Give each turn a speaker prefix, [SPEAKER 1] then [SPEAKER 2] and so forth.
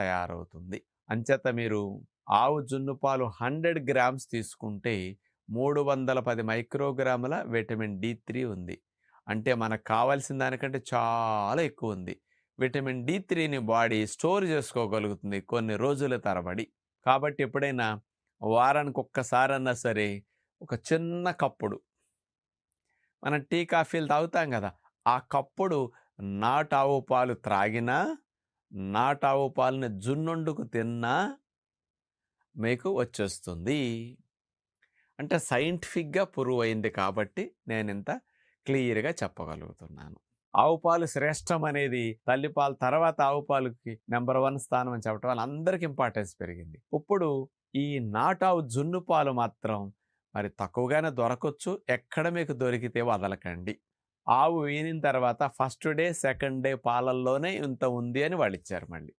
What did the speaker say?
[SPEAKER 1] తయారవుతుంది. అంచేత మీరు ఆవు జున్ను పాలు 100 గ్రామ్స్ తీసుకుంటే 310 మైక్రోగ్రాముల విటమిన్ డి3 ఉంది. అంటే మనకు కావాల్సిన దానికంటే చాలా ఎక్కువ ఉంది. విటమిన్ డి3ని బాడీ స్టోర్ చేసుకోగలుగుతుంది కొన్ని రోజుల తరబడి. కాబట్టి ఎప్పుడైనా వారానికి ఒక్కసారన్నా సరే ఒక చిన్న కప్పుడు మనం టీ కాఫీలు తాగుతాం కదా, ఆ కప్పుడు నాటావు పాలు త్రాగినా, నాటావు పాలని జున్నుండుకు తిన్నా మీకు వచ్చేస్తుంది. అంటే సైంటిఫిక్‌గా ప్రూవ్ అయింది కాబట్టి నేనింత క్లియర్‌గా చెప్పగలుగుతున్నాను. ఆవు పాలు శ్రేష్టం అనేది తల్లిపాలు తర్వాత ఆవు పాలకి నంబర్ 1 స్థానం అని చెప్పడం వల్ల అందరికి ఇంపార్టెన్స్ పెరిగింది. ఇప్పుడు ఈ నాటావు జున్ను పాలు మాత్రం మరి తక్కువగానే దొరకొచ్చు. ఎక్కడ మీకు దొరికితే వదలకండి. ఆవు ఈనిన తర్వాత ఫస్ట్ డే, సెకండ్ డే పాలల్లోనే ఇంత ఉంది అని వాళ్ళిచ్చారు మళ్ళీ.